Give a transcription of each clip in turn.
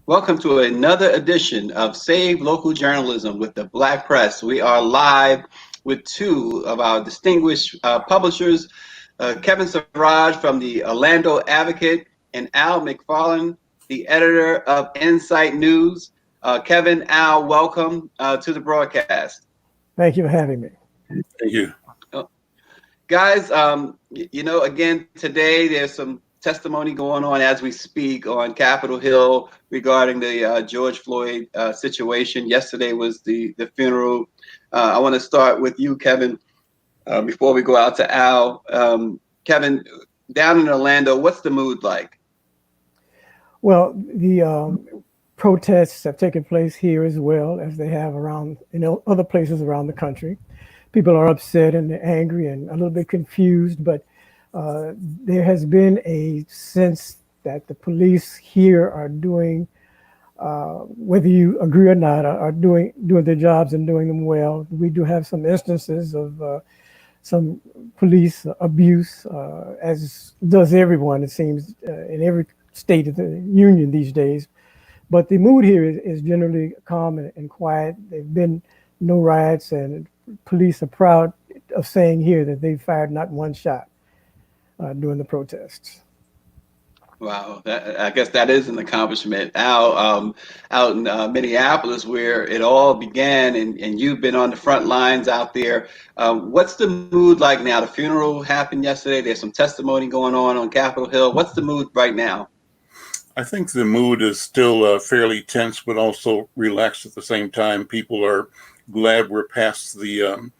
Welcome to another edition of Save Local Journalism with the Black Press. We are live with two of our distinguished publishers, Kevin Siraj from the Orlando Advocate and Al McFarlane, the editor of Insight News. Kevin, Al, welcome to the broadcast. Thank you for having me. Thank you. Guys, again, today there's some testimony going on as we speak on Capitol Hill regarding the George Floyd situation. Yesterday was the funeral. I want to start with you, Kevin, before we go out to Al. Kevin, down in Orlando, what's the mood like? Well, the protests have taken place here as well as they have around, other places around the country. People are upset and they're angry and a little bit confused, but there has been a sense that the police here are doing, whether you agree or not, are doing their jobs and doing them well. We do have some instances of some police abuse, as does everyone, it seems, in every state of the union these days. But the mood here is generally calm and quiet. There've been no riots, and police are proud of saying here that they fired not one shot during the protests. Wow, I guess that is an accomplishment. Al, out in Minneapolis, where it all began, and you've been on the front lines out there. What's the mood like now? The funeral happened yesterday. There's some testimony going on Capitol Hill. What's the mood right now? I think the mood is still fairly tense, but also relaxed at the same time. People are glad we're past the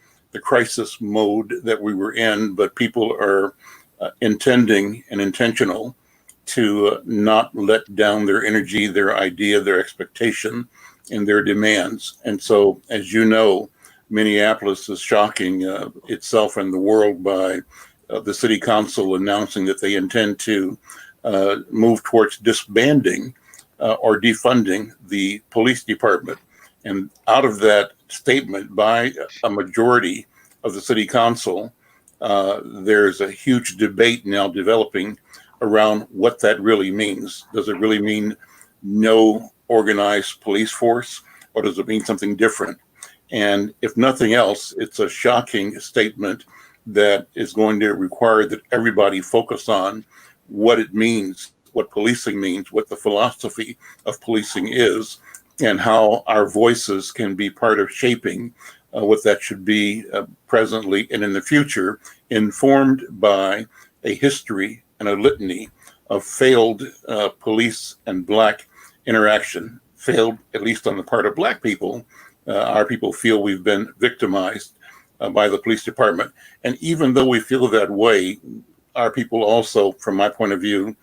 crisis mode that we were in, but people are intending and intentional to not let down their energy, their idea, their expectation, and their demands. And so, as you know, Minneapolis is shocking itself and the world by the city council announcing that they intend to move towards disbanding or defunding the police department. And out of that statement by a majority of the city council, there's a huge debate now developing around what that really means. Does it really mean no organized police force, or does it mean something different? And if nothing else, it's a shocking statement that is going to require that everybody focus on what it means, what policing means, what the philosophy of policing is, and how our voices can be part of shaping what that should be presently and in the future, informed by a history and a litany of failed police and Black interaction, failed at least on the part of Black people. Our people feel we've been victimized by the police department. And even though we feel that way, our people also, from my point of view,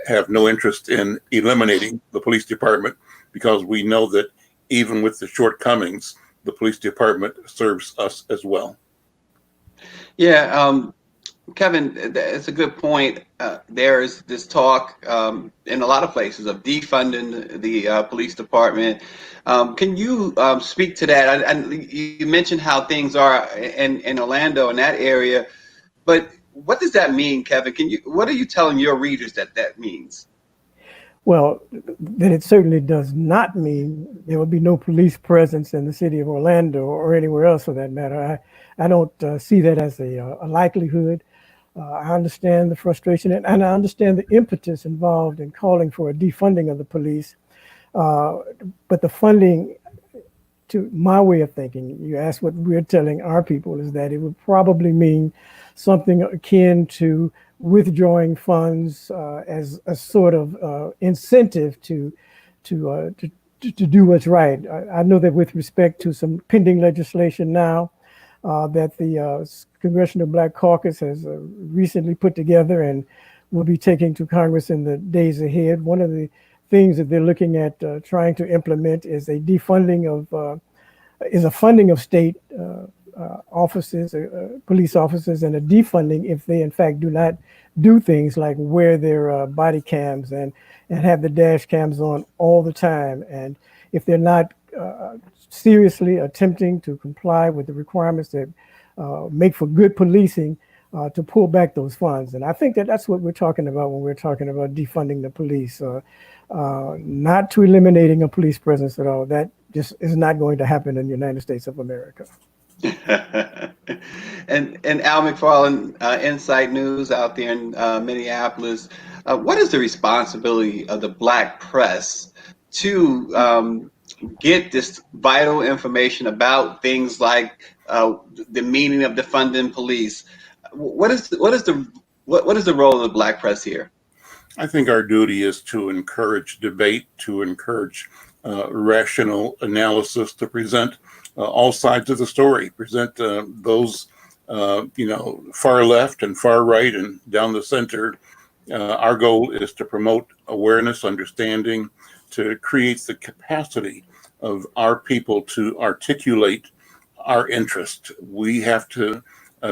have no interest in eliminating the police department, because we know that even with the shortcomings, the police department serves us as well. Yeah, Kevin, it's a good point. There's this talk in a lot of places of defunding the police department. Can you speak to that? You mentioned how things are in Orlando, in that area, but what does that mean, Kevin? What are you telling your readers that means? Well, that it certainly does not mean there will be no police presence in the city of Orlando or anywhere else for that matter. I don't see that as a likelihood. I understand the frustration and I understand the impetus involved in calling for a defunding of the police. But the funding, to my way of thinking, you asked what we're telling our people, is that it would probably mean something akin to withdrawing funds as a sort of incentive to do what's right. I know that with respect to some pending legislation now that the Congressional Black Caucus has recently put together and will be taking to Congress in the days ahead. One of the things that they're looking at trying to implement is a defunding of funding of state offices, police officers, and a defunding if they in fact do not do things like wear their body cams and have the dash cams on all the time. And if they're not seriously attempting to comply with the requirements that make for good policing, to pull back those funds. And I think that that's what we're talking about when we're talking about defunding the police, not to eliminating a police presence at all. That just is not going to happen in the United States of America. and Al McFarland, Insight News out there in Minneapolis. What is the responsibility of the Black press to get this vital information about things like the meaning of defunding police? What is the role of the Black press here? I think our duty is to encourage debate, to encourage rational analysis, to present all sides of the story, present those far left and far right and down the center. Our goal is to promote awareness, understanding, to create the capacity of our people to articulate our interest. We have to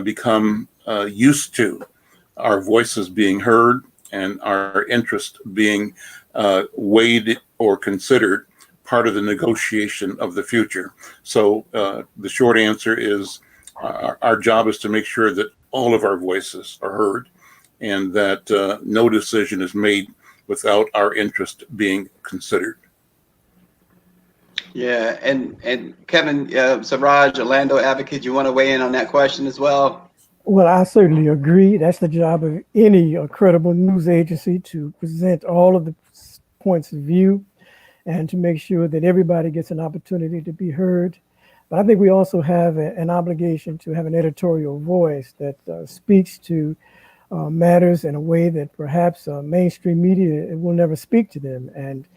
become used to our voices being heard and our interest being weighed or considered part of the negotiation of the future. So the short answer is our job is to make sure that all of our voices are heard and that no decision is made without our interest being considered. Yeah, and Kevin, Siraj, Orlando Advocate, you want to weigh in on that question as well? Well, I certainly agree. That's the job of any credible news agency, to present all of the points of view and to make sure that everybody gets an opportunity to be heard. But I think we also have an obligation to have an editorial voice that speaks to matters in a way that perhaps mainstream media will never speak to them. And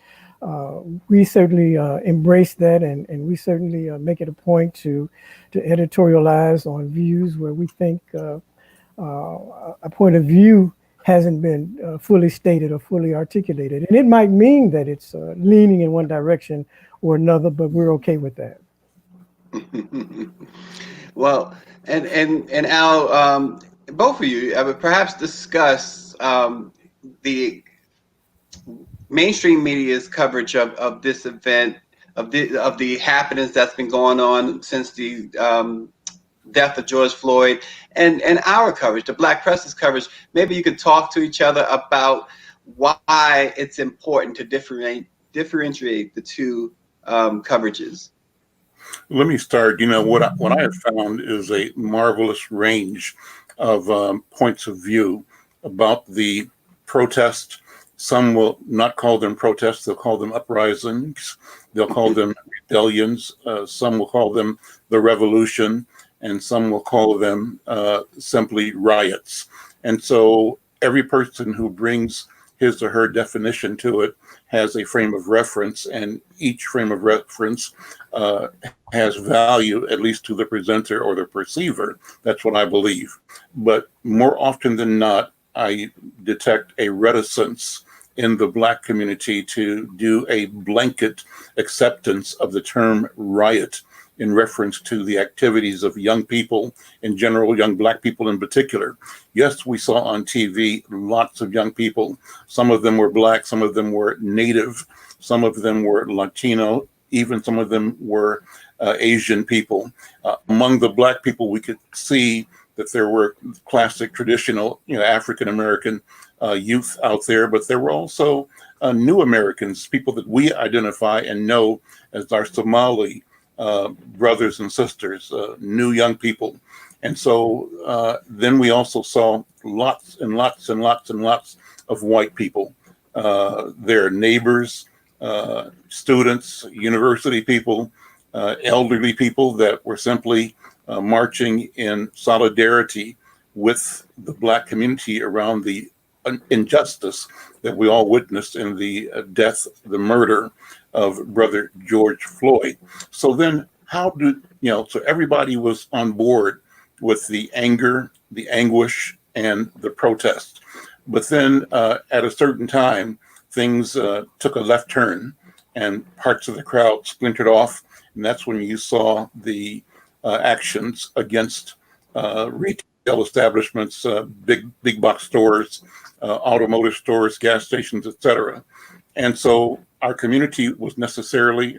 we certainly embrace that, and we certainly make it a point to editorialize on views where we think a point of view hasn't been fully stated or fully articulated. And it might mean that it's leaning in one direction or another, but we're okay with that. Well, and Al, both of you, I would perhaps discuss the mainstream media's coverage of this event, of the happenings that's been going on since the death of George Floyd, and our coverage, the Black press's coverage. Maybe you could talk to each other about why it's important to differentiate the two coverages. Let me start. What I have found is a marvelous range of points of view about the protest. Some will not call them protests, they'll call them uprisings, they'll call them rebellions, some will call them the revolution, and some will call them simply riots. And so every person who brings his or her definition to it has a frame of reference, and each frame of reference has value, at least to the presenter or the perceiver. That's what I believe. But more often than not, I detect a reticence in the Black community to do a blanket acceptance of the term riot in reference to the activities of young people in general, young Black people in particular. Yes, we saw on TV lots of young people. Some of them were Black, some of them were Native, some of them were Latino, even some of them were Asian people. Among the Black people, we could see that there were classic, traditional, African-American youth out there, but there were also new Americans, people that we identify and know as our Somali brothers and sisters, new young people. And so then we also saw lots and lots and lots and lots of white people, their neighbors, students, university people, elderly people that were simply marching in solidarity with the Black community around the injustice that we all witnessed in the death, the murder of Brother George Floyd. So then so everybody was on board with the anger, the anguish, and the protest. But then at a certain time, things took a left turn and parts of the crowd splintered off. And that's when you saw the actions against retail establishments, big box stores, automotive stores, gas stations, etc. And so our community was necessarily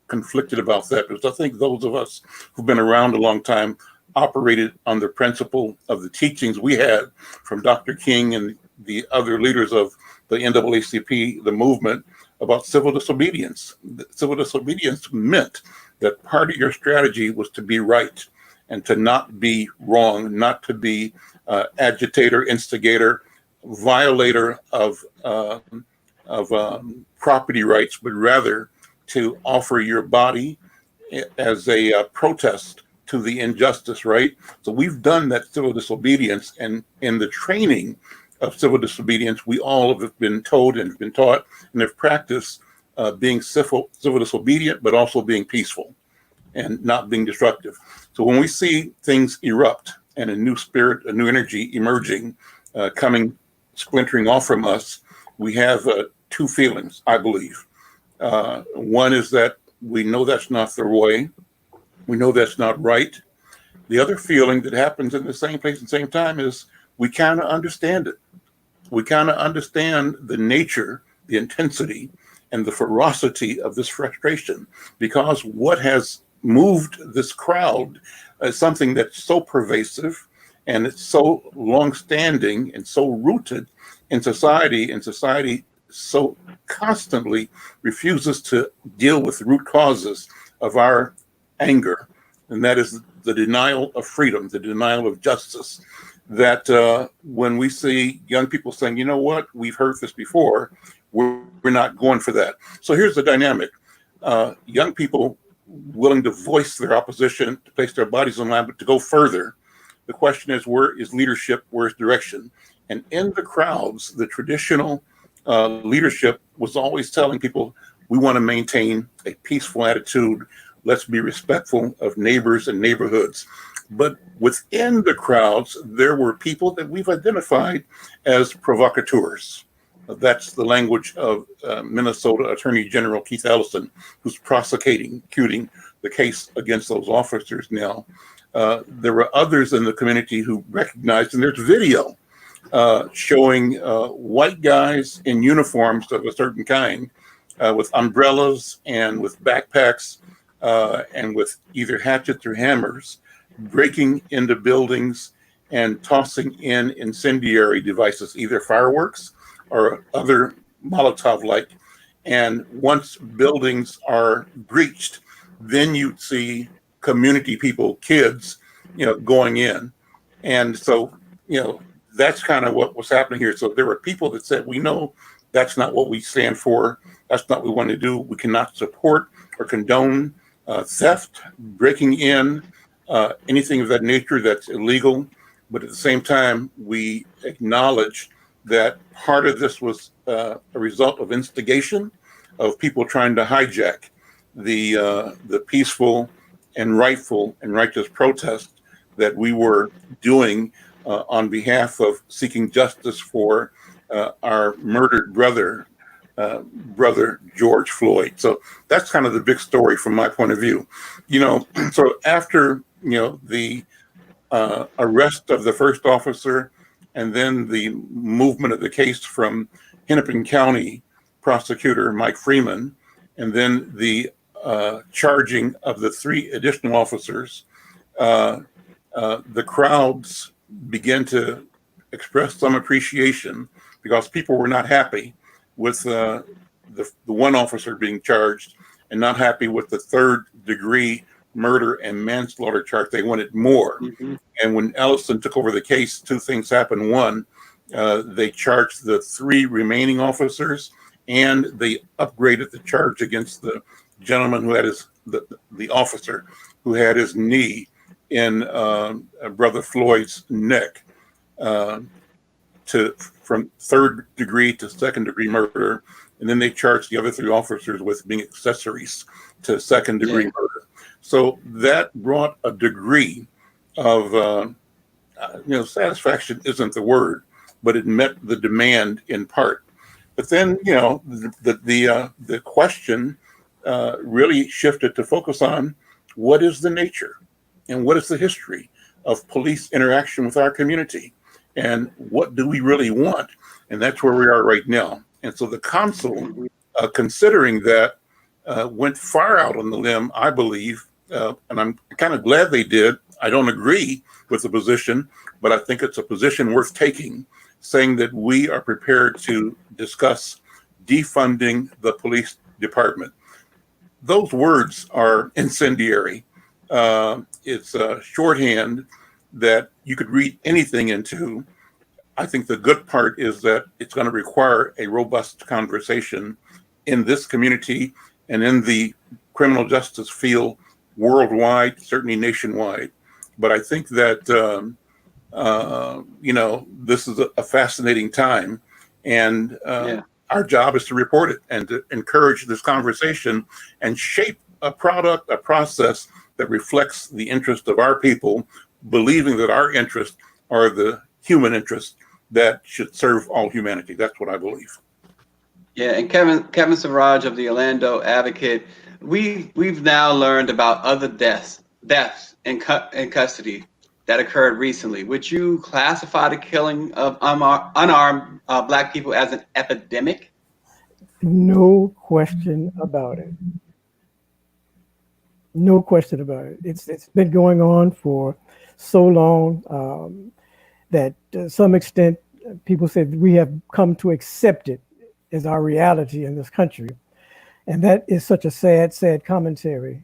conflicted about that, because I think those of us who've been around a long time operated on the principle of the teachings we had from Dr. King and the other leaders of the NAACP, the movement, about civil disobedience. Civil disobedience meant that part of your strategy was to be right and to not be wrong, not to be agitator, instigator, violator of property rights, but rather to offer your body as a protest to the injustice, right? So we've done that civil disobedience, and in the training of civil disobedience, we all have been told and been taught and have practiced being civil disobedient, but also being peaceful and not being destructive. So when we see things erupt and a new spirit, a new energy emerging, coming, splintering off from us, we have two feelings, I believe. One is that we know that's not the way. We know that's not right. The other feeling that happens in the same place at the same time is we kind of understand it. We kind of understand the nature, the intensity, and the ferocity of this frustration, because what has moved this crowd is something that's so pervasive and it's so long-standing and so rooted in society, and society so constantly refuses to deal with the root causes of our anger, and that is the denial of freedom, the denial of justice. That when we see young people saying, you know what, we've heard this before, we're not going for that. So here's the dynamic. Young people willing to voice their opposition, to place their bodies on line, but to go further. The question is, where is leadership? Where's direction? And in the crowds, the traditional leadership was always telling people, we want to maintain a peaceful attitude. Let's be respectful of neighbors and neighborhoods. But within the crowds, there were people that we've identified as provocateurs. That's the language of Minnesota Attorney General Keith Ellison, who's prosecuting the case against those officers now. There were others in the community who recognized, and there's video showing white guys in uniforms of a certain kind with umbrellas and with backpacks and with either hatchets or hammers, breaking into buildings and tossing in incendiary devices, either fireworks or other Molotov-like. And once buildings are breached, then you'd see community people, kids, going in. And so, that's kind of what was happening here. So there were people that said, we know that's not what we stand for. That's not what we want to do. We cannot support or condone theft, breaking in, anything of that nature that's illegal. But at the same time, we acknowledge that part of this was a result of instigation of people trying to hijack the peaceful and rightful and righteous protest that we were doing on behalf of seeking justice for our murdered brother George Floyd. So that's kind of the big story from my point of view. So after the arrest of the first officer, and then the movement of the case from Hennepin County prosecutor Mike Freeman, and then the charging of the 3 additional officers, the crowds began to express some appreciation because people were not happy with the one officer being charged and not happy with the 3rd-degree murder and manslaughter charge. They wanted more. Mm-hmm. And when Ellison took over the case, 2 things happened. One, they charged the 3 remaining officers, and they upgraded the charge against the gentleman who had the officer who had his knee in Brother Floyd's neck, from 3rd degree to 2nd degree murder. And then they charged the other 3 officers with being accessories to 2nd degree murder. So that brought a degree of, satisfaction isn't the word, but it met the demand in part. But then, the question really shifted to focus on what is the nature and what is the history of police interaction with our community, and what do we really want? And that's where we are right now. And so the council, considering that, went far out on the limb, I believe, and I'm kind of glad they did. I don't agree with the position, but I think it's a position worth taking, saying that we are prepared to discuss defunding the police department. Those words are incendiary. It's a shorthand that you could read anything into. I think the good part is that it's going to require a robust conversation in this community and in the criminal justice field worldwide, certainly nationwide. But I think that, this is a fascinating time, and our job is to report it and to encourage this conversation and shape a product, a process that reflects the interest of our people, believing that our interests are the human interests that should serve all humanity. That's what I believe. Yeah, and Kevin Siraj of the Orlando Advocate, we've now learned about other deaths in custody that occurred recently. Would you classify the killing of unarmed Black people as an epidemic? No question about it. No question about it. It's been going on for so long that to some extent people said we have come to accept it as our reality in this country. And that is such a sad commentary.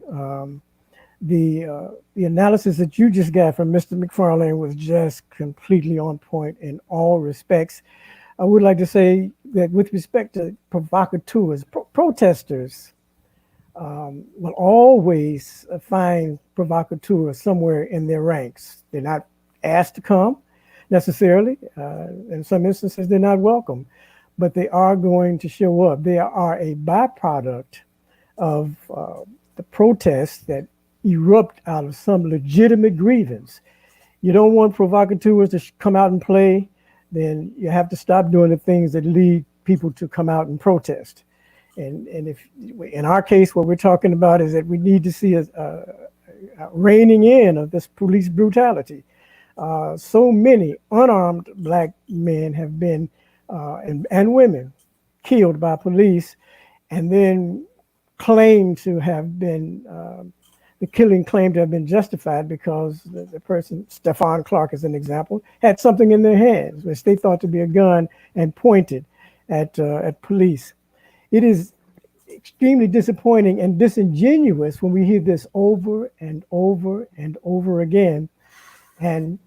The analysis that you just got from Mr. McFarlane was just completely on point in all respects. I would like to say that with respect to provocateurs, protesters will always find provocateurs somewhere in their ranks. They're not asked to come necessarily. In some instances, they're not welcome, but they are going to show up. They are a byproduct of the protests that erupt out of some legitimate grievance. You don't want provocateurs to come out and play, then you have to stop doing the things that lead people to come out and protest. And if in our case, what we're talking about is that we need to see a reining in of this police brutality. So many unarmed Black men have been and women killed by police, and then claimed to have been the killing claimed to have been justified because the person, Stephon Clark as an example, had something in their hands which they thought to be a gun and pointed at police. It is extremely disappointing and disingenuous when we hear this over and over and over again. And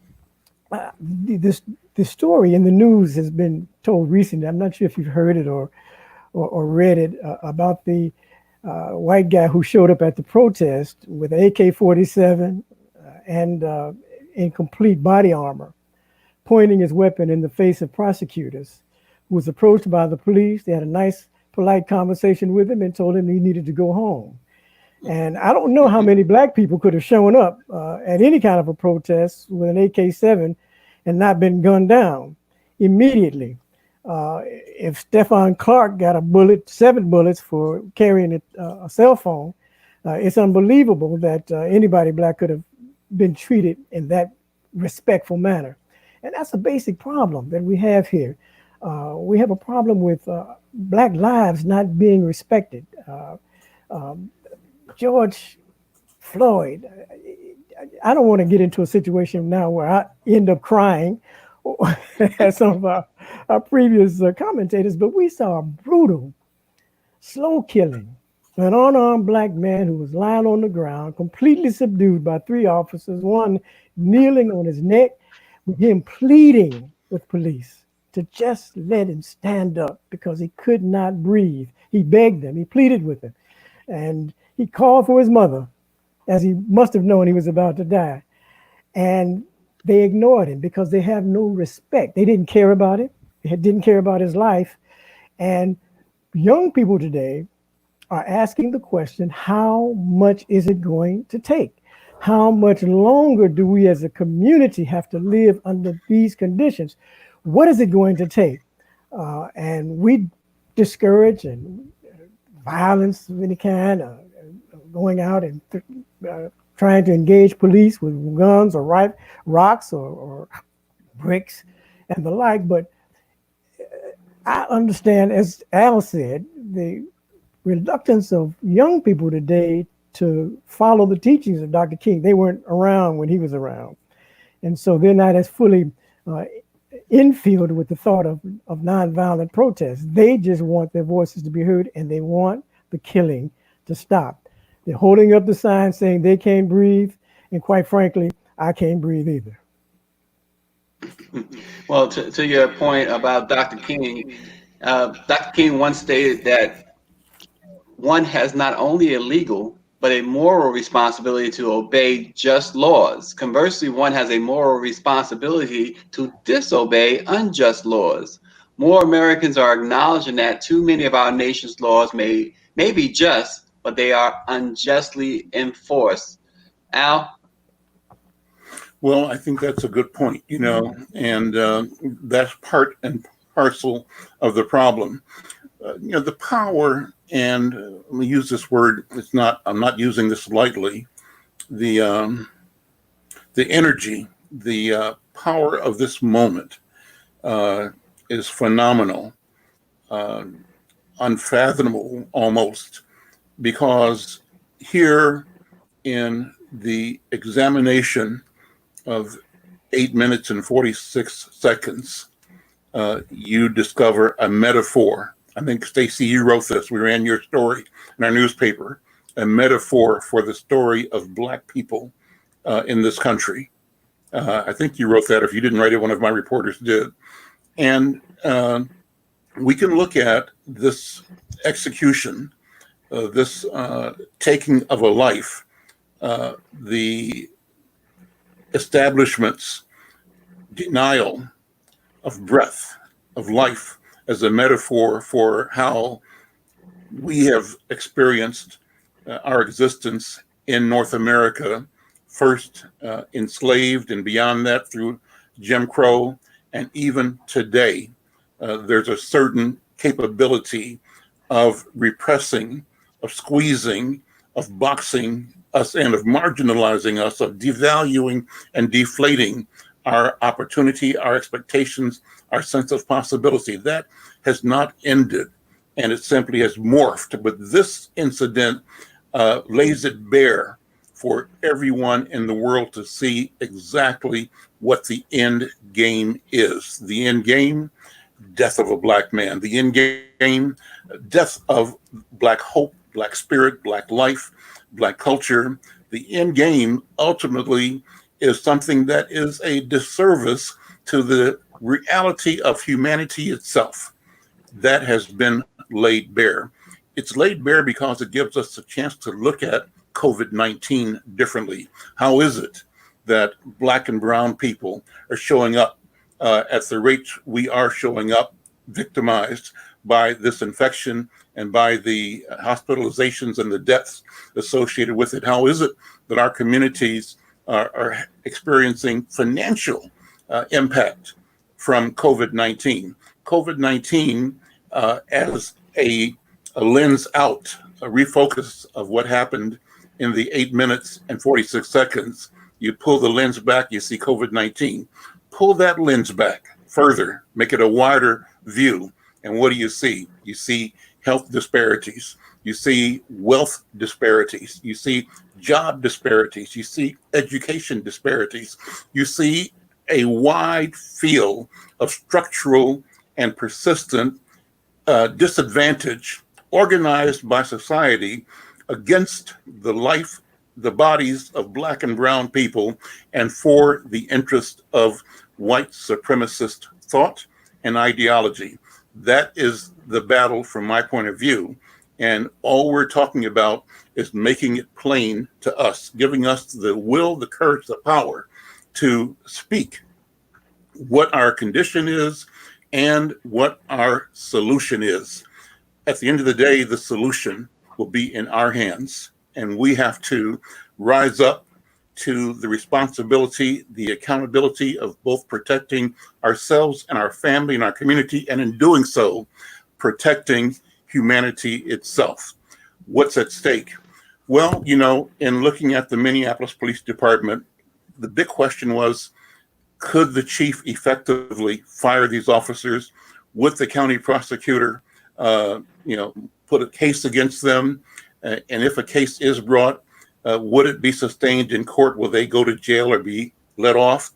this story in the news has been told recently. I'm not sure if you've heard it or read it about the white guy who showed up at the protest with an AK-47 and in complete body armor, pointing his weapon in the face of prosecutors, who was approached by the police. They had a nice, polite conversation with him and told him he needed to go home. And I don't know how many Black people could have shown up at any kind of a protest with an AK-7 and not been gunned down immediately. If Stephon Clark got 7 bullets for carrying a cell phone, it's unbelievable that anybody Black could have been treated in that respectful manner. And that's a basic problem that we have here. We have a problem with Black lives not being respected. George Floyd, I don't want to get into a situation now where I end up crying, as some of our previous commentators, but we saw a brutal, slow killing of an unarmed Black man who was lying on the ground, completely subdued by 3 officers, one kneeling on his neck, with him pleading with police to just let him stand up because he could not breathe. He begged them, he pleaded with them, and he called for his mother, as he must have known he was about to die. And they ignored him because they have no respect. They didn't care about it. They didn't care about his life. And young people today are asking the question, how much is it going to take? How much longer do we as a community have to live under these conditions? What is it going to take? And we discourage and violence of any kind, going out and trying to engage police with guns or rocks or bricks and the like. But I understand, as Al said, the reluctance of young people today to follow the teachings of Dr. King. They weren't around when he was around. And so they're not as fully infield with the thought of nonviolent protest. They just want their voices to be heard, and they want the killing to stop. They're holding up the sign saying they can't breathe, and quite frankly, I can't breathe either. Well, to your point about Dr. King, Dr. King once stated that one has not only a legal but a moral responsibility to obey just laws. Conversely, one has a moral responsibility to disobey unjust laws. More Americans are acknowledging that too many of our nation's laws may be just, but they are unjustly enforced. Al? Well, I think that's a good point, and that's part and parcel of the problem. The power, and let me use this word, I'm not using this lightly, the energy, the power of this moment is phenomenal, unfathomable almost, because here in the examination of 8 minutes and 46 seconds, you discover a metaphor. I think, Stacy, you wrote this. We ran your story in our newspaper, a metaphor for the story of Black people in this country. I think you wrote that. If you didn't write it, one of my reporters did. And we can look at this execution, this taking of a life, the establishment's denial of breath, of life, as a metaphor for how we have experienced our existence in North America, first enslaved and beyond that through Jim Crow. And even today, there's a certain capability of repressing, of squeezing, of boxing us and of marginalizing us, of devaluing and deflating our opportunity, our expectations, our sense of possibility. That has not ended, and it simply has morphed. But this incident lays it bare for everyone in the world to see exactly what the end game is. The end game, death of a Black man. The end game, death of Black hope, Black spirit, Black life, Black culture. The end game ultimately is something that is a disservice to the reality of humanity itself. That has been laid bare. It's laid bare because it gives us a chance to look at COVID-19 differently. How is it that Black and brown people are showing up at the rate we are showing up, victimized by this infection and by the hospitalizations and the deaths associated with it? How is it that our communities are experiencing financial impact from COVID-19? COVID-19 as a lens out, a refocus of what happened in the 8 minutes and 46 seconds. You pull the lens back, you see COVID-19. Pull that lens back further, make it a wider view. And what do you see? You see health disparities. You see wealth disparities. You see job disparities. You see education disparities. You see a wide field of structural and persistent disadvantage organized by society against the life, the bodies of Black and brown people, and for the interest of white supremacist thought and ideology. That is the battle from my point of view. And all we're talking about is making it plain to us, giving us the will, the courage, the power to speak what our condition is and what our solution is. At the end of the day, the solution will be in our hands, and we have to rise up to the responsibility, the accountability of both protecting ourselves and our family and our community, and in doing so, protecting humanity itself. What's at stake? Well, in looking at the Minneapolis Police Department, the big question was, could the chief effectively fire these officers? Would the county prosecutor, put a case against them? And if a case is brought, would it be sustained in court? Will they go to jail or be let off?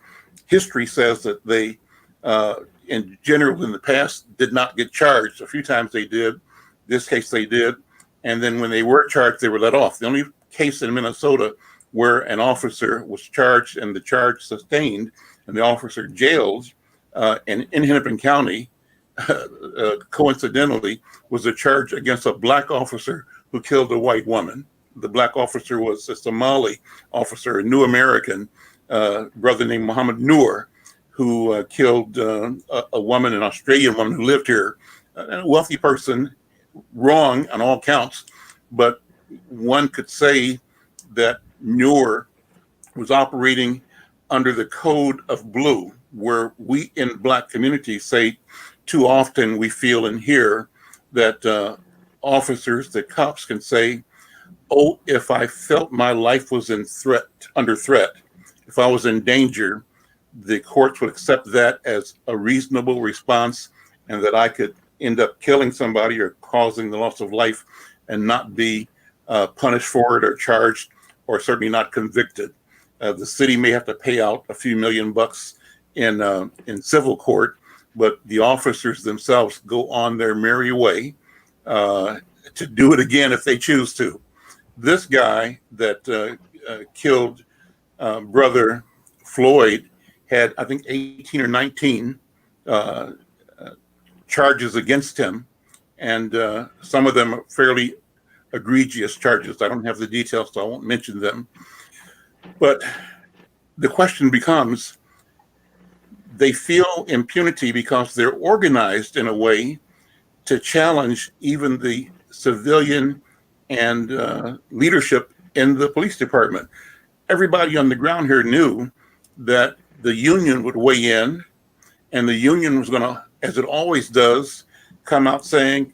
History says that they, in general, in the past, did not get charged. A few times they did. This case they did. And then when they were charged, they were let off. The only case in Minnesota where an officer was charged and the charge sustained and the officer jailed in Hennepin County, coincidentally, was a charge against a black officer who killed a white woman. The black officer was a Somali officer, a New American brother named Muhammad Noor, who killed a woman, an Australian woman who lived here, a wealthy person, wrong on all counts. But one could say that Noor was operating under the code of blue, where we in Black communities say too often we feel and hear that officers, that cops can say, oh, if I felt my life was under threat, if I was in danger, the courts would accept that as a reasonable response and that I could end up killing somebody or causing the loss of life and not be punished for it or charged or certainly not convicted. The city may have to pay out a few $1 million in civil court, but the officers themselves go on their merry way to do it again if they choose to. This guy that killed Brother Floyd had, I think, 18 or 19 charges against him, and some of them are fairly egregious charges. I don't have the details, so I won't mention them. But the question becomes, they feel impunity because they're organized in a way to challenge even the civilian and leadership in the police department. Everybody on the ground here knew that the union would weigh in, and the union was going to, as it always does, come out saying,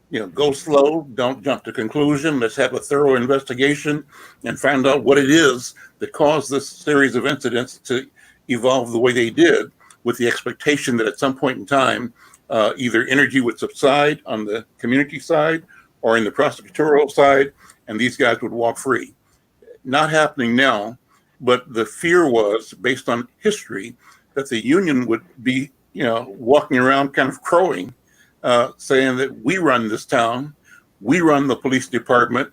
you know, go slow, don't jump to conclusion. Let's have a thorough investigation and find out what it is that caused this series of incidents to evolve the way they did, with the expectation that at some point in time, either energy would subside on the community side or in the prosecutorial side, and these guys would walk free. Not happening now, but the fear was, based on history, that the union would be, you know, walking around kind of crowing, saying that we run this town, we run the police department,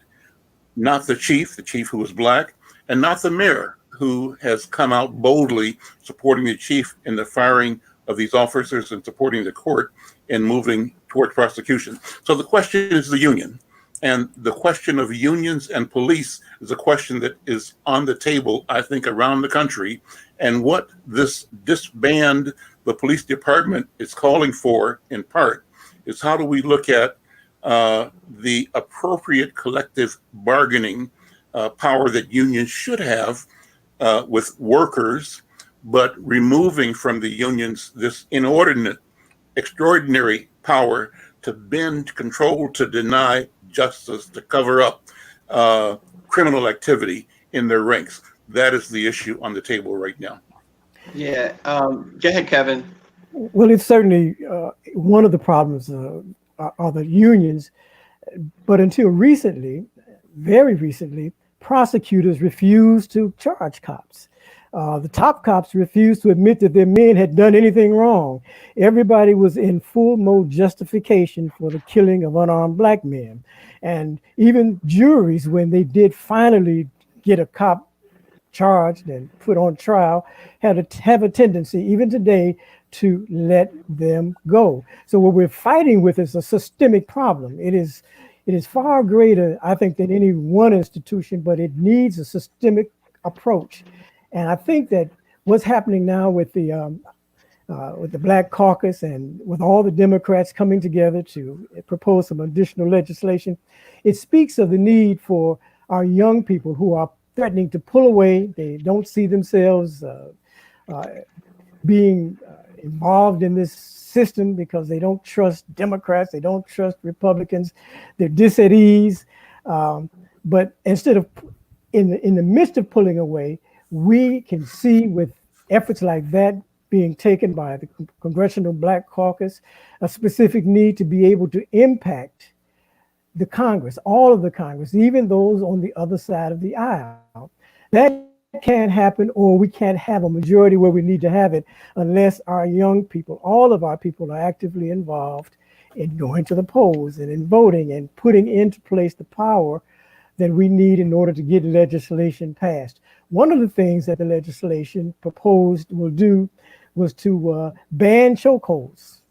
not the chief who was black, and not the mayor, who has come out boldly supporting the chief in the firing of these officers and supporting the court in moving toward prosecution. So the question is the union. And the question of unions and police is a question that is on the table, I think, around the country. And what this disband the police department is calling for, in part, is how do we look at the appropriate collective bargaining power that unions should have with workers, but removing from the unions this inordinate, extraordinary power to bend, to control, to deny justice, to cover up criminal activity in their ranks. That is the issue on the table right now. Yeah. Go ahead, Kevin. Well, it's certainly one of the problems are the unions. But until recently, very recently, prosecutors refused to charge cops. The top cops refused to admit that their men had done anything wrong. Everybody was in full mode justification for the killing of unarmed black men. And even juries, when they did finally get a cop charged and put on trial, have a tendency, even today, to let them go. So what we're fighting with is a systemic problem. It is far greater, I think, than any one institution, but it needs a systemic approach. And I think that what's happening now with the Black Caucus and with all the Democrats coming together to propose some additional legislation, it speaks of the need for our young people who are threatening to pull away. They don't see themselves being involved in this system because they don't trust Democrats, they don't trust Republicans, they're dis at ease. But instead of in the midst of pulling away, we can see with efforts like that being taken by the Congressional Black Caucus, a specific need to be able to impact the Congress, all of the Congress, even those on the other side of the aisle. That can't happen, or we can't have a majority where we need to have it unless our young people, all of our people, are actively involved in going to the polls and in voting and putting into place the power that we need in order to get legislation passed. One of the things that the legislation proposed will do was to ban chokeholds,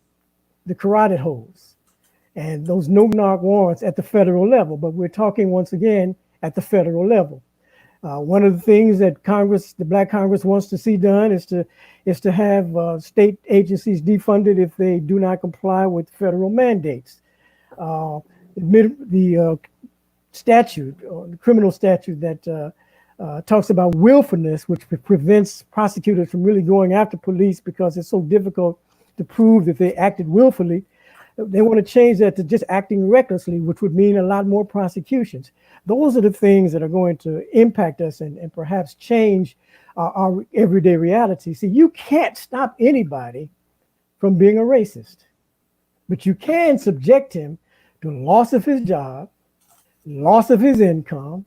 the carotid holds, and those no-knock warrants at the federal level. But we're talking once again at the federal level. One of the things that Congress, the Black Congress, wants to see done is to have state agencies defunded if they do not comply with federal mandates. The statute, or the criminal statute that talks about willfulness, which prevents prosecutors from really going after police because it's so difficult to prove that they acted willfully. They want to change that to just acting recklessly, which would mean a lot more prosecutions. Those are the things that are going to impact us and perhaps change our everyday reality. See, you can't stop anybody from being a racist, but you can subject him to loss of his job, loss of his income,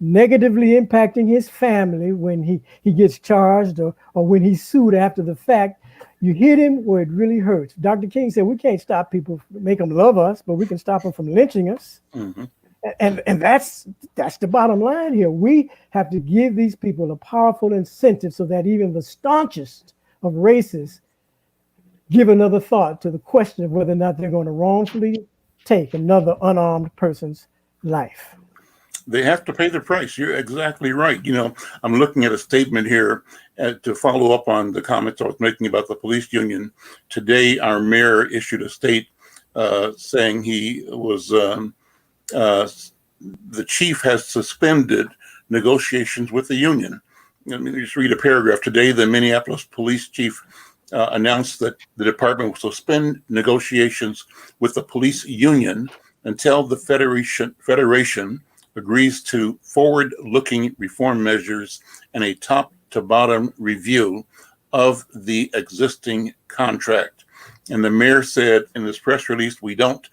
negatively impacting his family when he gets charged or when he's sued after the fact. You hit him where it really hurts. Dr. King said we can't stop people, make them love us, but we can stop them from lynching us. Mm-hmm. And that's the bottom line here. We have to give these people a powerful incentive so that even the staunchest of racists give another thought to the question of whether or not they're going to wrongfully take another unarmed person's life. They have to pay the price. You're exactly right. You know, I'm looking at a statement here to follow up on the comments I was making about the police union. Today, our mayor issued a state saying he was, the chief has suspended negotiations with the union. Let me just read a paragraph. Today, the Minneapolis police chief announced that the department will suspend negotiations with the police union until the federation agrees to forward-looking reform measures and a top-to-bottom review of the existing contract. And the mayor said in this press release, we don't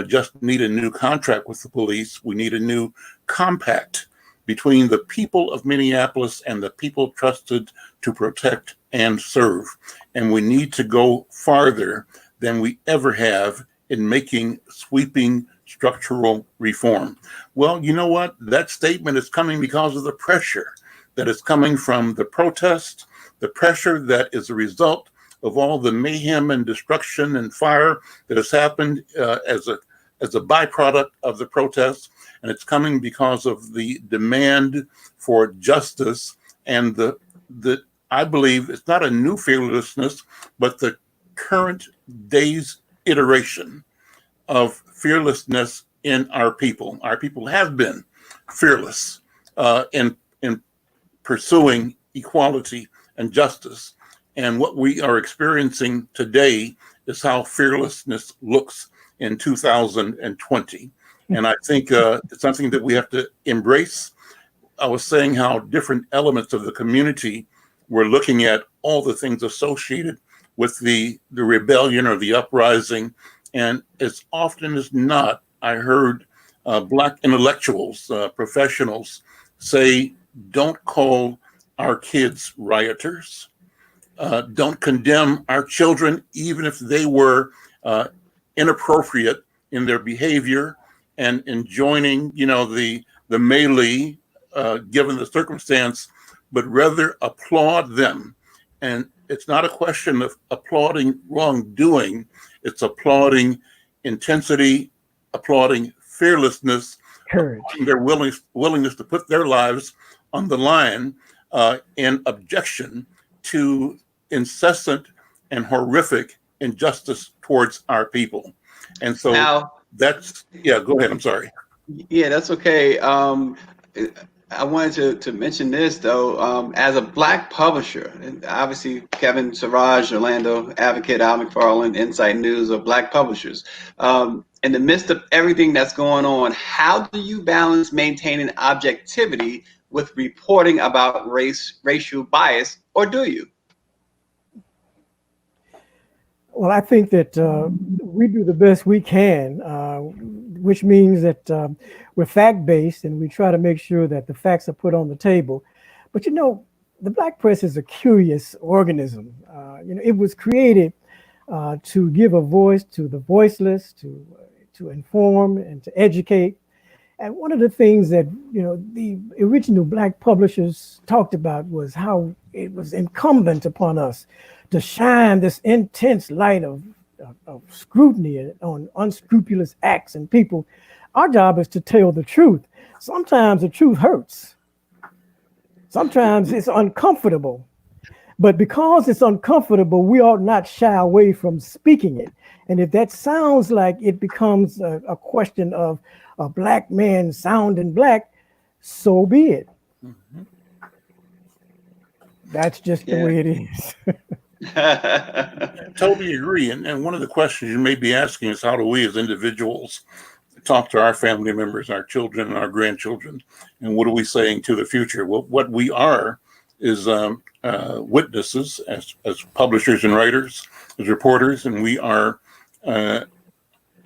just need a new contract with the police, we need a new compact between the people of Minneapolis and the people trusted to protect and serve. And we need to go farther than we ever have in making sweeping structural reform. Well, you know what? That statement is coming because of the pressure that is coming from the protest, the pressure that is a result of all the mayhem and destruction and fire that has happened as a byproduct of the protests. And it's coming because of the demand for justice and the I believe it's not a new fearlessness, but the current day's iteration of fearlessness in our people. Our people have been fearless in pursuing equality and justice. And what we are experiencing today is how fearlessness looks in 2020. And I think it's something that we have to embrace. I was saying how different elements of the community were looking at all the things associated with the rebellion or the uprising. And as often as not, I heard Black intellectuals, professionals say, don't call our kids rioters. Don't condemn our children, even if they were inappropriate in their behavior and in joining, the melee, given the circumstance, but rather applaud them. And it's not a question of applauding wrongdoing. It's applauding intensity, applauding fearlessness, courage, their willingness to put their lives on the line in objection to incessant and horrific injustice towards our people. And so now, go ahead. I'm sorry. Yeah, that's okay. I wanted to mention this though, as a Black publisher, and obviously Kevin Siraj, Orlando Advocate, Al McFarland, Insight News are Black publishers. In the midst of everything that's going on, how do you balance maintaining objectivity with reporting about racial bias, or do you? Well, I think that we do the best we can. which means that we're fact-based and we try to make sure that the facts are put on the table. But you know, the Black press is a curious organism. It was created to give a voice to the voiceless, to inform and to educate. And one of the things that the original Black publishers talked about was how it was incumbent upon us to shine this intense light of scrutiny on unscrupulous acts and people. Our job is to tell the truth. Sometimes the truth hurts. Sometimes it's uncomfortable. But because it's uncomfortable, we ought not shy away from speaking it. And if that sounds like it becomes a question of a Black man sounding Black, so be it. Mm-hmm. That's just the way it is. Totally agree. And one of the questions you may be asking is, how do we as individuals talk to our family members, our children, and our grandchildren? And what are we saying to the future? Well, what we are is witnesses as publishers and writers, as reporters, and we are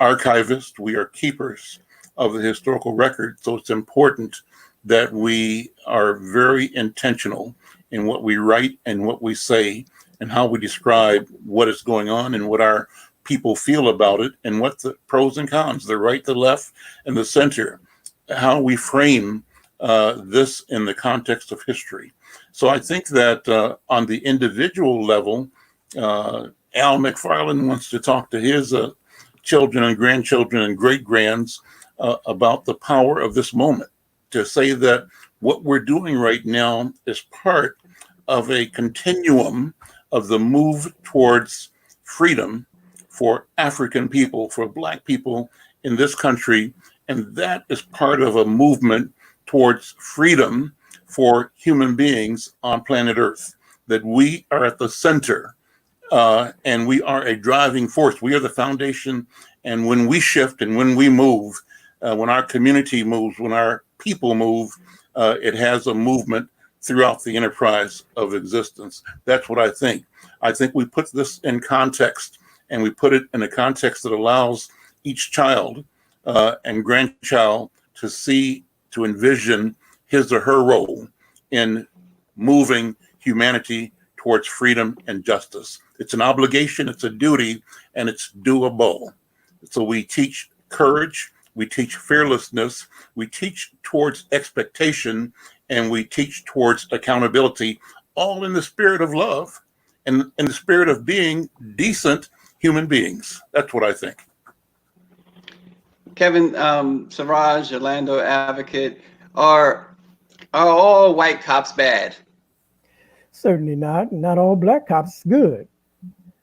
archivists, we are keepers of the historical record. So it's important that we are very intentional in what we write and what we say and how we describe what is going on and what our people feel about it and what the pros and cons, the right, the left, and the center, how we frame this in the context of history. So I think that on the individual level, Al McFarland wants to talk to his children and grandchildren and great-grands about the power of this moment, to say that what we're doing right now is part of a continuum of the move towards freedom for African people, for Black people in this country. And that is part of a movement towards freedom for human beings on planet Earth, that we are at the center and we are a driving force. We are the foundation. And when we shift and when we move, when our community moves, when our people move, it has a movement throughout the enterprise of existence. That's what I think. I think we put this in context, and we put it in a context that allows each child and grandchild to see, to envision his or her role in moving humanity towards freedom and justice. It's an obligation, it's a duty, and it's doable. So we teach courage, we teach fearlessness, we teach towards expectation, and we teach towards accountability, all in the spirit of love and in the spirit of being decent human beings. That's what I think. Kevin, Siraj, Orlando advocate, are all white cops bad? Certainly not. Not all Black cops good.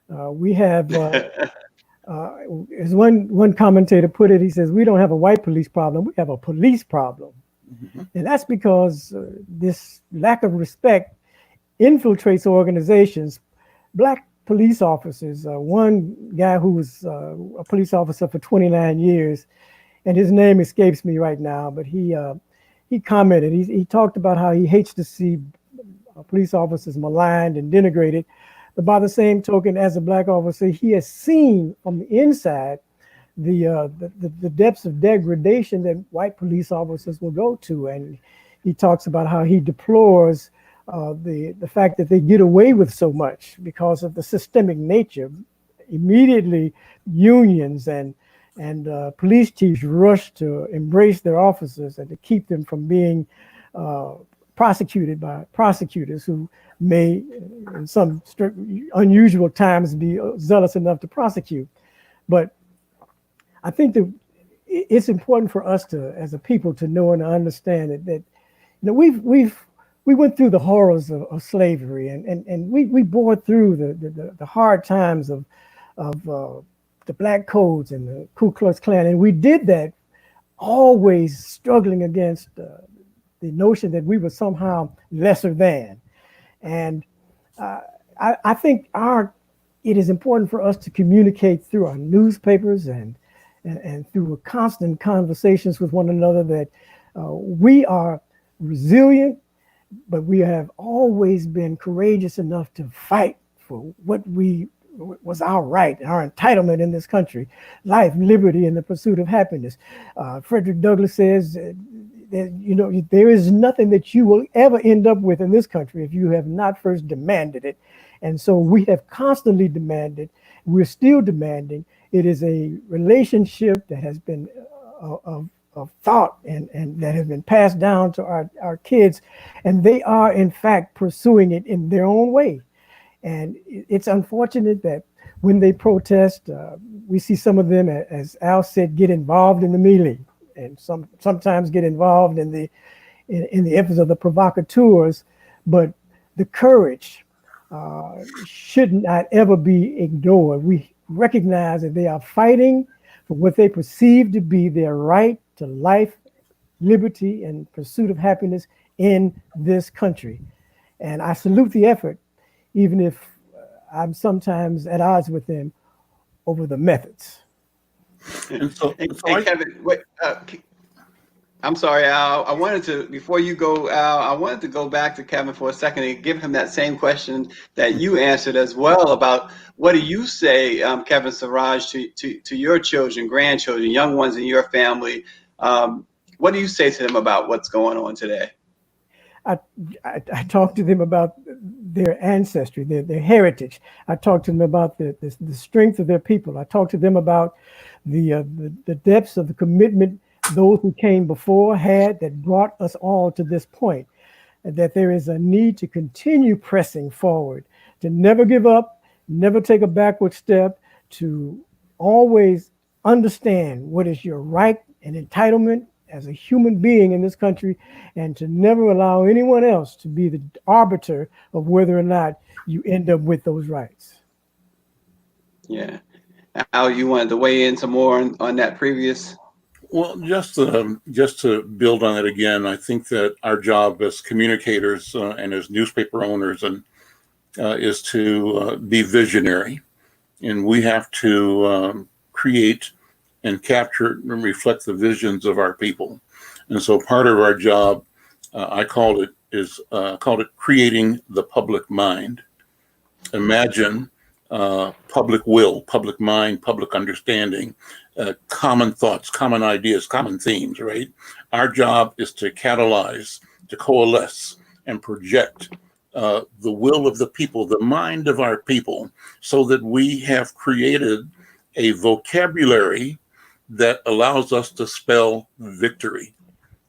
We have, as one commentator put it, he says, we don't have a white police problem, we have a police problem. Mm-hmm. And that's because this lack of respect infiltrates organizations. Black police officers, one guy who was a police officer for 29 years, and his name escapes me right now, but he commented, he talked about how he hates to see police officers maligned and denigrated. But by the same token, as a Black officer, he has seen from the inside the depths of degradation that white police officers will go to. And he talks about how he deplores the fact that they get away with so much because of the systemic nature. Immediately, unions and police chiefs rush to embrace their officers and to keep them from being prosecuted by prosecutors who may, in some unusual times, be zealous enough to prosecute. But I think that it's important for us to, as a people, to know and understand that we went through the horrors of slavery, and we bore through the hard times of the Black codes and the Ku Klux Klan, and we did that always struggling against the notion that we were somehow lesser than. And I think it is important for us to communicate through our newspapers and through constant conversations with one another that we are resilient, but we have always been courageous enough to fight for what we was our right, our entitlement in this country: life, liberty, and the pursuit of happiness. Frederick Douglass says that, there is nothing that you will ever end up with in this country if you have not first demanded it. And so we have constantly demanded, we're still demanding. It is a relationship that has been of thought and that has been passed down to our kids, and they are in fact pursuing it in their own way. And it's unfortunate that when they protest, we see some of them, as Al said, get involved in the melee, and sometimes get involved in the efforts of the provocateurs. But the courage should not ever be ignored. We recognize that they are fighting for what they perceive to be their right to life, liberty, and pursuit of happiness in this country. And I salute the effort, even if I'm sometimes at odds with them over the methods. And Kevin, wait, I'm sorry, Al. I wanted to, before you go, Al, I wanted to go back to Kevin for a second and give him that same question that you answered as well about what do you say, Kevin Siraj, to your children, grandchildren, young ones in your family? What do you say to them about what's going on today? I talk to them about their ancestry, their heritage. I talk to them about the strength of their people. I talk to them about the depths of the commitment those who came before had that brought us all to this point, and that there is a need to continue pressing forward, to never give up, never take a backward step, to always understand what is your right and entitlement as a human being in this country, and to never allow anyone else to be the arbiter of whether or not you end up with those rights. Yeah. Al, you wanted to weigh in some more on that previous? Well, just to build on it again, I think that our job as communicators and as newspaper owners is to be visionary, and we have to create and capture and reflect the visions of our people. And so part of our job, I called it creating the public mind. Imagine public will, public mind, public understanding, common thoughts, common ideas, common themes, right? Our job is to catalyze, to coalesce, and project the will of the people, the mind of our people, so that we have created a vocabulary that allows us to spell victory.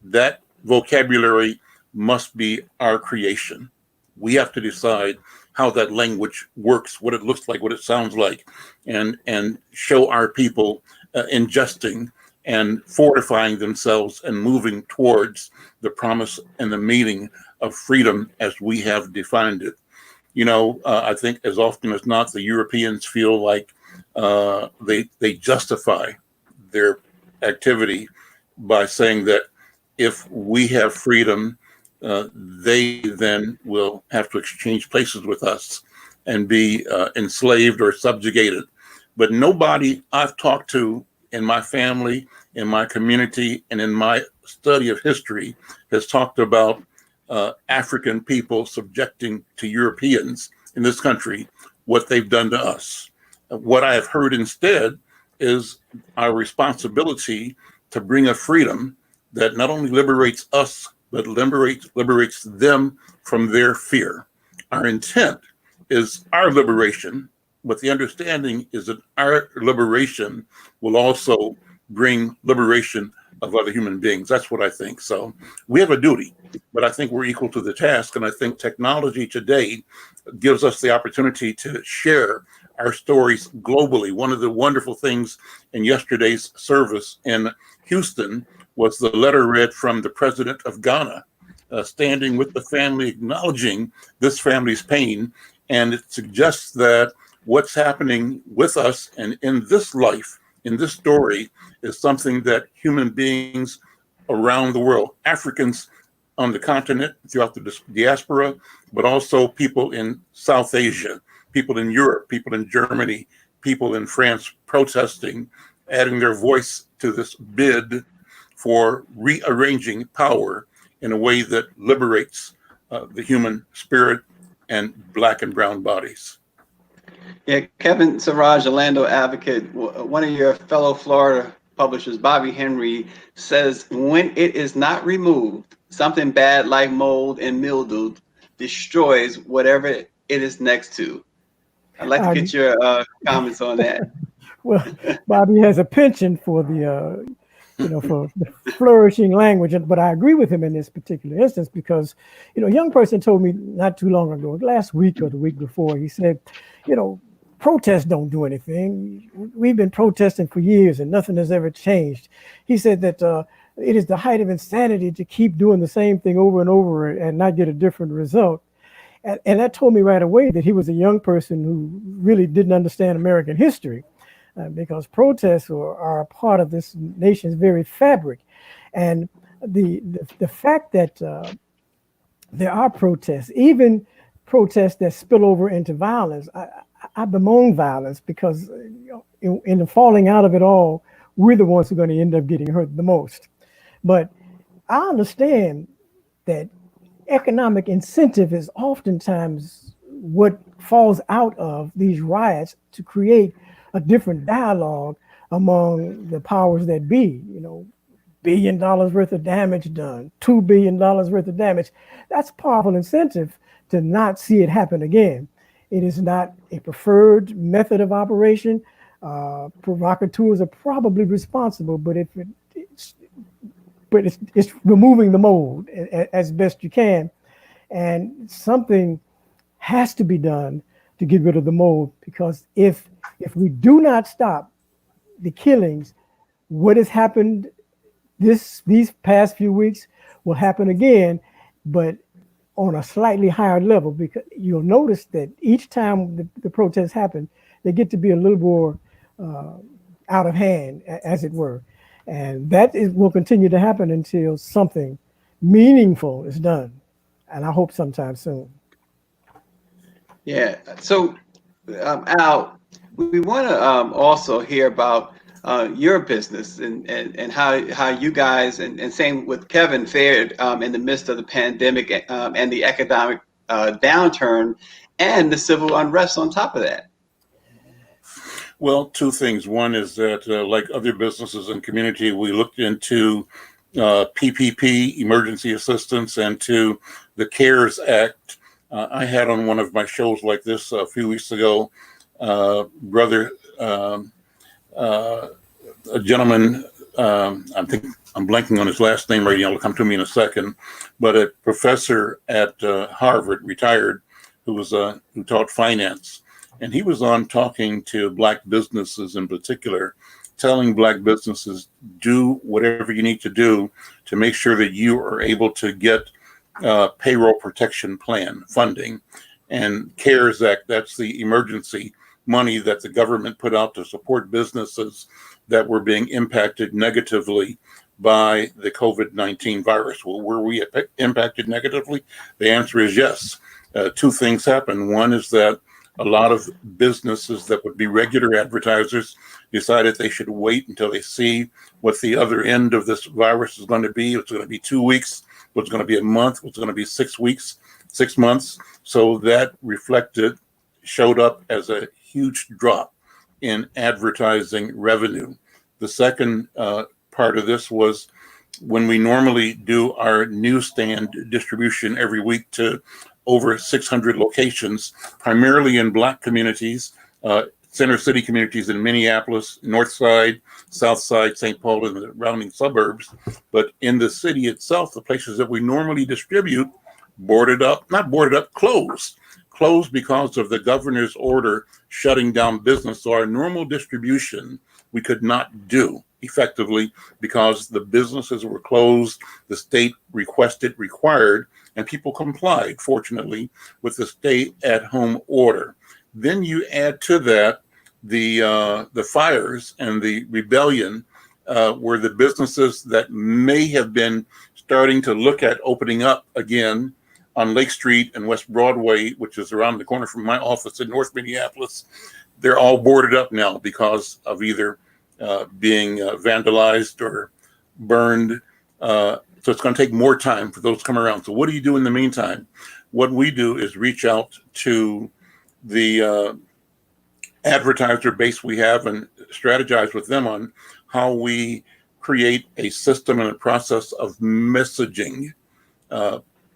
That vocabulary must be our creation. We have to decide how that language works, what it looks like, what it sounds like, and show our people ingesting and fortifying themselves and moving towards the promise and the meaning of freedom as we have defined it. I think as often as not, the Europeans feel like they justify their activity by saying that if we have freedom, they then will have to exchange places with us and be enslaved or subjugated. But nobody I've talked to in my family, in my community, and in my study of history has talked about African people subjecting to Europeans in this country what they've done to us. What I have heard instead is our responsibility to bring a freedom that not only liberates us, but liberates them from their fear. Our intent is our liberation, but the understanding is that our liberation will also bring liberation of other human beings. That's what I think. So we have a duty, but I think we're equal to the task. And I think technology today gives us the opportunity to share our stories globally. One of the wonderful things in yesterday's service in Houston was the letter read from the president of Ghana, standing with the family, acknowledging this family's pain. And it suggests that what's happening with us and in this life, in this story, is something that human beings around the world, Africans on the continent, throughout the diaspora, but also people in South Asia, people in Europe, people in Germany, people in France protesting, adding their voice to this bid for rearranging power in a way that liberates the human spirit and Black and brown bodies. Yeah, Kevin Siraj, Orlando advocate, one of your fellow Florida publishers, Bobby Henry, says when it is not removed, something bad like mold and mildew destroys whatever it is next to. I'd like to Uh, get your comments on that. well, Bobby has a penchant for for the flourishing language, but I agree with him in this particular instance because, a young person told me not too long ago, last week or the week before, he said, protests don't do anything. We've been protesting for years and nothing has ever changed. He said that it is the height of insanity to keep doing the same thing over and over and not get a different result. And that told me right away that he was a young person who really didn't understand American history, because protests are a part of this nation's very fabric. And the fact that there are protests, even protests that spill over into violence, I bemoan violence because in the falling out of it all, we're the ones who are going to end up getting hurt the most. But I understand that economic incentive is oftentimes what falls out of these riots to create a different dialogue among the powers that be. $1 billion worth of damage done, $2 billion worth of damage. That's powerful incentive to not see it happen again. It is not a preferred method of operation. Provocateurs are probably responsible, but it's removing the mold as best you can. And something has to be done to get rid of the mold, because if we do not stop the killings, what has happened these past few weeks will happen again, but on a slightly higher level, because you'll notice that each time the protests happen, they get to be a little more out of hand, as it were. And will continue to happen until something meaningful is done. And I hope sometime soon. Yeah. So, Al, we want to also hear about your business and how you guys and same with Kevin fared in the midst of the pandemic and the economic downturn and the civil unrest on top of that. Well, two things. One is that, like other businesses and community, we looked into PPP, emergency assistance, and to the CARES Act. I had on one of my shows like this a few weeks ago, brother, a gentleman, I think I'm blanking on his last name right now, it'll come to me in a second, but a professor at Harvard, retired, who taught finance. And he was on talking to Black businesses in particular, telling Black businesses, do whatever you need to do to make sure that you are able to get payroll protection plan funding. And CARES Act, that's the emergency money that the government put out to support businesses that were being impacted negatively by the COVID-19 virus. Well, were we impacted negatively? The answer is yes. Two things happened. One is that a lot of businesses that would be regular advertisers decided they should wait until they see what the other end of this virus is going to be. It's going to be 2 weeks, what's going to be a month, what's going to be 6 weeks, 6 months. So that showed up as a huge drop in advertising revenue. The second part of this was when we normally do our newsstand distribution every week to over 600 locations, primarily in Black communities, center city communities in Minneapolis, North Side, South Side, St. Paul, and the surrounding suburbs. But in the city itself, the places that we normally distribute, closed because of the governor's order shutting down business. So our normal distribution we could not do effectively because the businesses were closed, the state required, and people complied, fortunately, with the stay-at-home order. Then you add to that the fires and the rebellion, where the businesses that may have been starting to look at opening up again on Lake Street and West Broadway, which is around the corner from my office in North Minneapolis, they're all boarded up now because of either being vandalized or burned. So it's going to take more time for those to come around. So what do you do in the meantime? What we do is reach out to the advertiser base we have and strategize with them on how we create a system and a process of messaging,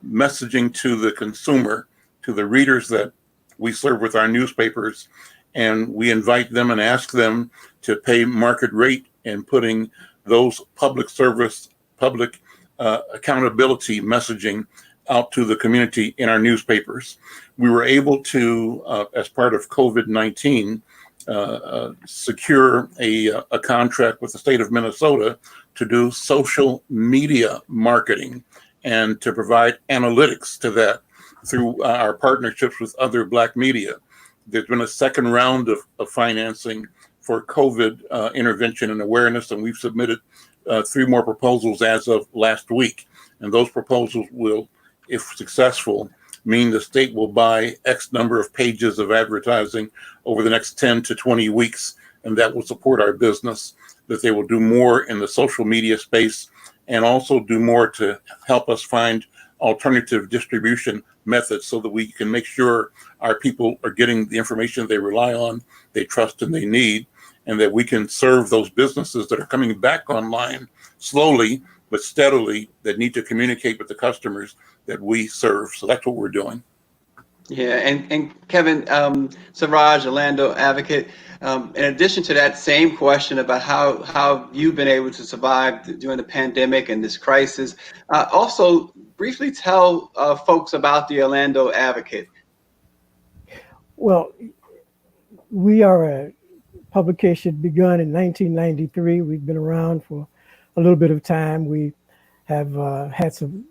messaging to the consumer, to the readers that we serve with our newspapers. And we invite them and ask them to pay market rate in putting those public service, public accountability messaging out to the community in our newspapers. We were able to, as part of COVID-19, secure a contract with the state of Minnesota to do social media marketing and to provide analytics to that through our partnerships with other Black media. There's been a second round of financing for COVID intervention and awareness, and we've submitted 3 more proposals as of last week. And those proposals will, if successful, mean the state will buy X number of pages of advertising over the next 10 to 20 weeks, and that will support our business, that they will do more in the social media space and also do more to help us find alternative distribution methods so that we can make sure our people are getting the information they rely on, they trust, and they need, and that we can serve those businesses that are coming back online slowly but steadily, that need to communicate with the customers that we serve. So that's what we're doing. Yeah, and Kevin, Siraj, Orlando Advocate, in addition to that same question about how you've been able to survive during the pandemic and this crisis, also briefly tell folks about the Orlando Advocate. Well, we are a publication begun in 1993. We've been around for a little bit of time. We have had some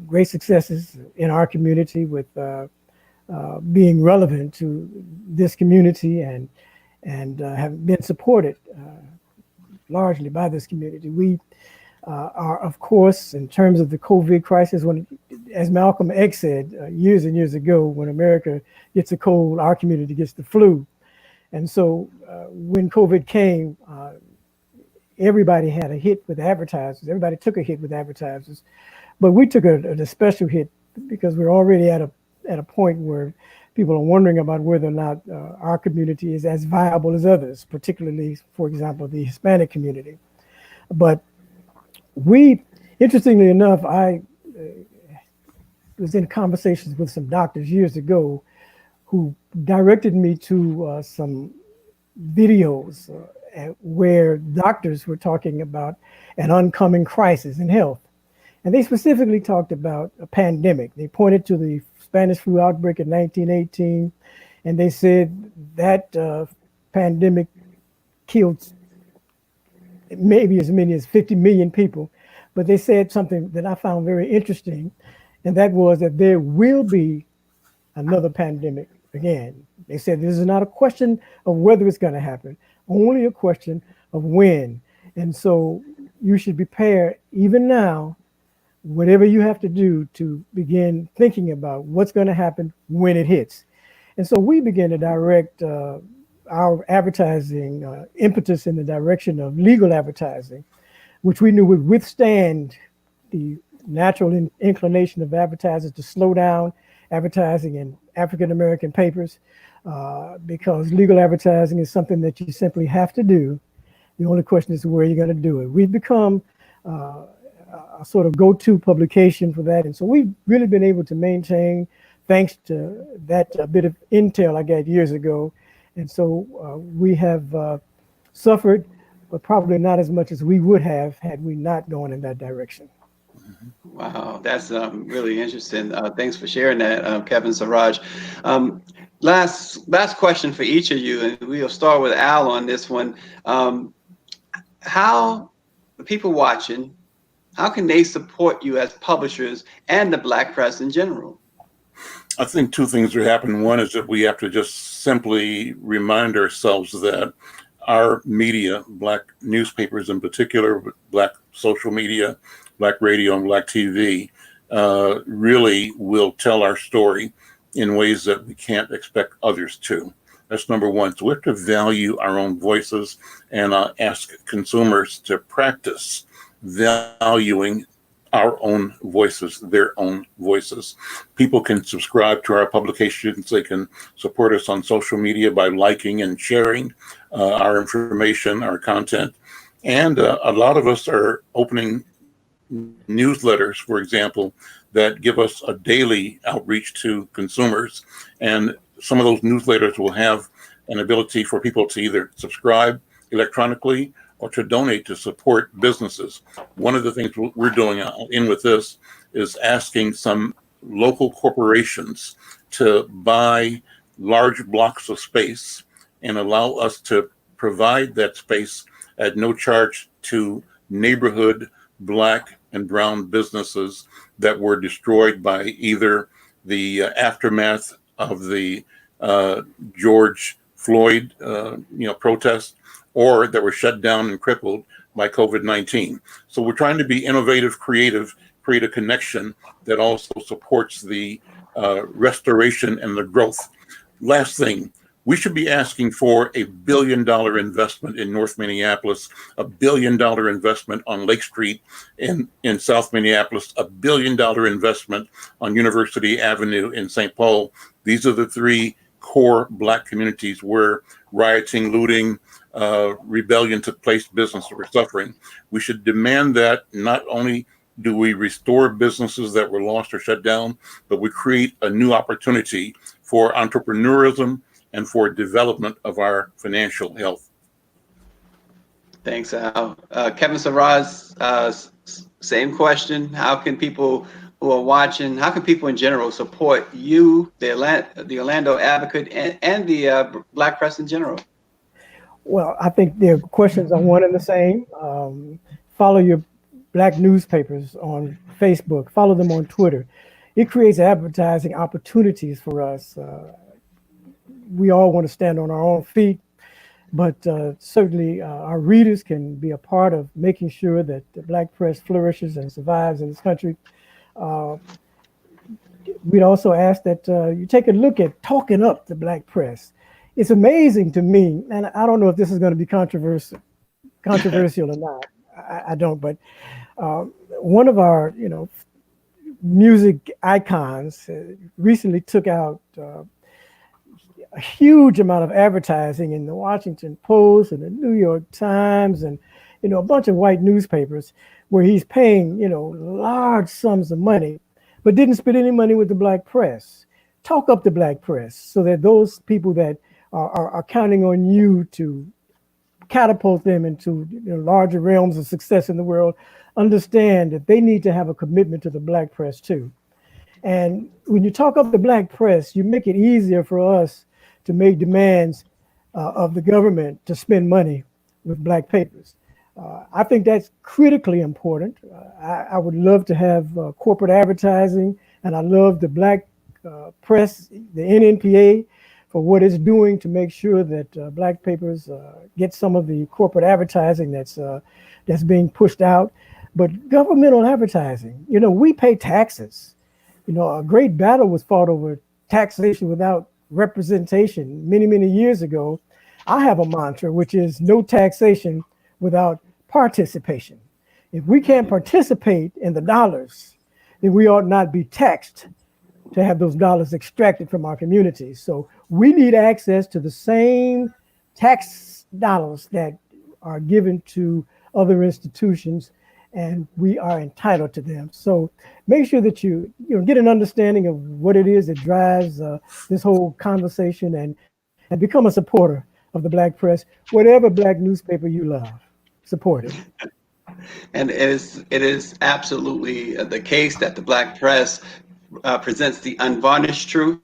great successes in our community with being relevant to this community and have been supported largely by this community. We are, of course, in terms of the COVID crisis, when, as Malcolm X said years and years ago, when America gets a cold, our community gets the flu. And so when COVID came, everybody had a hit with advertisers. Everybody took a hit with advertisers, but we took a special hit because we're already at a point where people are wondering about whether or not our community is as viable as others, particularly, for example, the Hispanic community. But we, interestingly enough, I was in conversations with some doctors years ago who directed me to some videos where doctors were talking about an oncoming crisis in health. And they specifically talked about a pandemic. They pointed to the Spanish flu outbreak in 1918, and they said that pandemic killed maybe as many as 50 million people. But they said something that I found very interesting, and that was that there will be another pandemic again. They said this is not a question of whether it's going to happen, only a question of when. And so you should prepare even now, whatever you have to do to begin thinking about what's going to happen when it hits. And so we began to direct our advertising impetus in the direction of legal advertising, which we knew would withstand the natural inclination of advertisers to slow down advertising in African-American papers, because legal advertising is something that you simply have to do. The only question is where you're going to do it. We've become a sort of go-to publication for that. And so we've really been able to maintain, thanks to that bit of intel I got years ago. And so we have suffered, but probably not as much as we would have had we not gone in that direction. Wow, that's really interesting. Thanks for sharing that, Kevin, Siraj. Last question for each of you, and we'll start with Al on this one. How the people watching, how can they support you as publishers and the Black press in general? I think 2 things are happening. One is that we have to just simply remind ourselves that our media, Black newspapers in particular, Black social media, Black radio and Black TV, really will tell our story in ways that we can't expect others to. That's number one. So we have to value our own voices and ask consumers to practice valuing our own voices, their own voices. People can subscribe to our publications. They can support us on social media by liking and sharing our information, our content. And a lot of us are opening newsletters, for example, that give us a daily outreach to consumers. And some of those newsletters will have an ability for people to either subscribe electronically or to donate to support businesses. One of the things we're doing in with this is asking some local corporations to buy large blocks of space and allow us to provide that space at no charge to neighborhood Black and brown businesses that were destroyed by either the aftermath of the George Floyd protests, or that were shut down and crippled by COVID-19. So we're trying to be innovative, creative, create a connection that also supports the restoration and the growth. Last thing, we should be asking for $1 billion investment in North Minneapolis, $1 billion investment on Lake Street in South Minneapolis, $1 billion investment on University Avenue in St. Paul. These are the three core Black communities where rioting, looting, rebellion took place, businesses were suffering. We should demand that not only do we restore businesses that were lost or shut down, but we create a new opportunity for entrepreneurism and for development of our financial health. Thanks, Al. Kevin Saraz, same question. How can people who are watching, how can people in general support you, the Orlando Advocate, and the Black press in general? Well, I think their questions are one and the same. Follow your Black newspapers on Facebook, follow them on Twitter. It creates advertising opportunities for us. We all want to stand on our own feet, but certainly our readers can be a part of making sure that the Black press flourishes and survives in this country. We'd also ask that you take a look at talking up the Black press. It's amazing to me, and I don't know if this is going to be controversial or not. I don't, but one of our, music icons recently took out a huge amount of advertising in the Washington Post and the New York Times and, a bunch of white newspapers where he's paying, large sums of money, but didn't spend any money with the Black press. Talk up the Black press so that those people that are counting on you to catapult them into larger realms of success in the world understand that they need to have a commitment to the Black press too. And when you talk up the Black press, you make it easier for us to make demands of the government to spend money with Black papers. I think that's critically important. I would love to have corporate advertising, and I love the Black press, the NNPA, for what it's doing to make sure that Black papers get some of the corporate advertising that's being pushed out. But governmental advertising, we pay taxes. A great battle was fought over taxation without representation many, many years ago. I have a mantra, which is no taxation without participation. If we can't participate in the dollars, then we ought not be taxed to have those dollars extracted from our communities. So we need access to the same tax dollars that are given to other institutions, and we are entitled to them. So make sure that you get an understanding of what it is that drives this whole conversation and become a supporter of the Black press, whatever Black newspaper you love, support it. And it is absolutely the case that the Black press presents the unvarnished truth.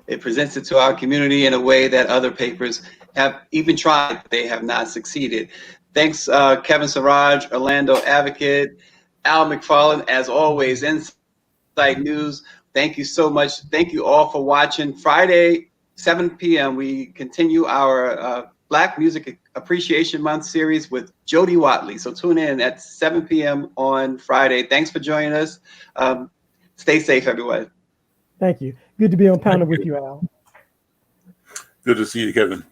It presents it to our community in a way that other papers have even tried, they have not succeeded. Thanks, Kevin Siraj, Orlando Advocate, Al McFarland, as always, Insight News. Thank you so much. Thank you all for watching. Friday, 7 p.m., we continue our Black Music Appreciation Month series with Jody Watley. So tune in at 7 p.m. on Friday. Thanks for joining us. Stay safe, everyone. Thank you. Good to be on panel with you, Al. Good to see you, Kevin.